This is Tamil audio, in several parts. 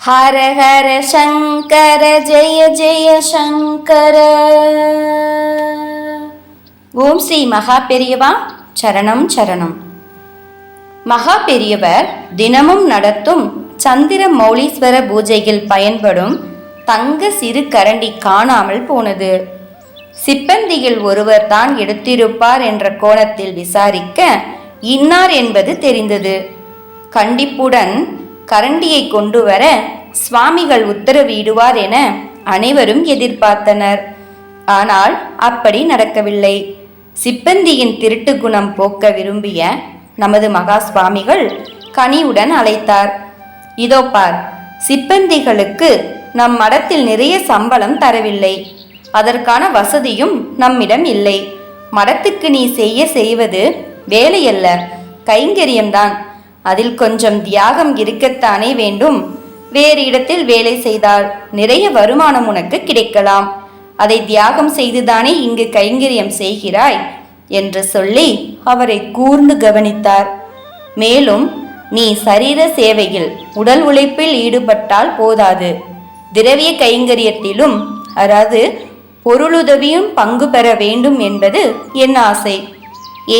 ஹர ஹர சங்கர ஜெய ஜெய சங்கர. ஓம் ஸ்ரீ மகா பெரியவா சரணம் சரணம். மகா பெரியவர் தினமும் நடத்தும் சந்திர மௌலீஸ்வர பூஜையில் பயன்படும் தங்க சிறு கரண்டி காணாமல் போனது. சிப்பந்தியில் ஒருவர் தான் எடுத்திருப்பார் என்ற கோணத்தில் விசாரிக்க இன்னார் என்பது தெரிந்தது. கண்டிப்புடன் கரண்டியை கொண்டு வர சுவாமிகள் உத்தரவிடுவார் என அனைவரும் எதிர்பார்த்தனர். ஆனால் அப்படி நடக்கவில்லை. சிப்பந்தியின் திருட்டு குணம் போக்க விரும்பிய நமது மகா சுவாமிகள் கனிவுடன் அழைத்தார். இதோ பார், சிப்பந்திகளுக்கு நம் மடத்தில் நிறைய சம்பளம் தரவில்லை. அதற்கான வசதியும் நம்மிடம் இல்லை. மடத்துக்கு நீ செய்வது வேலையல்ல, கைங்கரியம்தான். அதில் கொஞ்சம் தியாகம் இருக்கத்தானே வேண்டும். வேறு இடத்தில் வேலை செய்தால் நிறைய வருமானம் உனக்கு கிடைக்கலாம். அதை தியாகம் செய்துதானே இங்கு கைங்கரியம் செய்கிறாய் என்று சொல்லி அவரை கூர்ந்து கவனித்தார். மேலும், நீ சரீர சேவையில் உடல் உழைப்பில் ஈடுபட்டால் போதாது, திரவிய கைங்கரியத்திலும் அதாவது பொருளுதவியும் பங்கு பெற வேண்டும் என்பது என் ஆசை.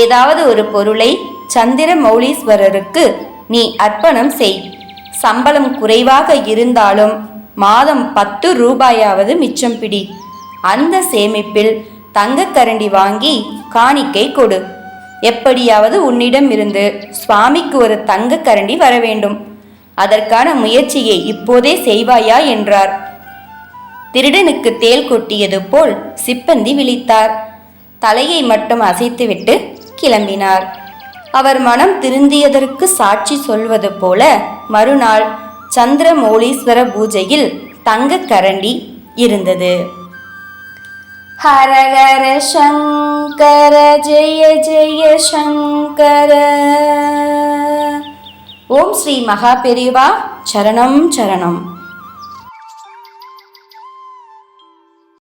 ஏதாவது ஒரு பொருளை சந்திர மௌலீஸ்வரருக்கு நீ அர்ப்பணம் செய். சம்பளம் குறைவாக இருந்தாலும் மாதம் 10 ரூபாயாவது மிச்சம் பிடி. அந்த சேமிப்பில் தங்கக்கரண்டி வாங்கி காணிக்கை கொடு. எப்படியாவது உன்னிடம் இருந்து சுவாமிக்கு ஒரு தங்கக்கரண்டி வர வேண்டும். அதற்கான முயற்சியை இப்போதே செய்வாயா என்றார். திருடனுக்கு தேள் கொட்டியது போல் சிப்பந்தி விழித்தார். தலையை மட்டும் அசைத்துவிட்டு கிளம்பினார். அவர் மனம் திருந்தியதற்கு சாட்சி சொல்வது போல மறுநாள் சந்திர மௌலீஸ்வர பூஜையில் தங்க கரண்டி இருந்தது. ஹர ஹர சங்கர ஜெய ஜெய சங்கர. ஓம் ஸ்ரீ மகா பெரியவா சரணம் சரணம்.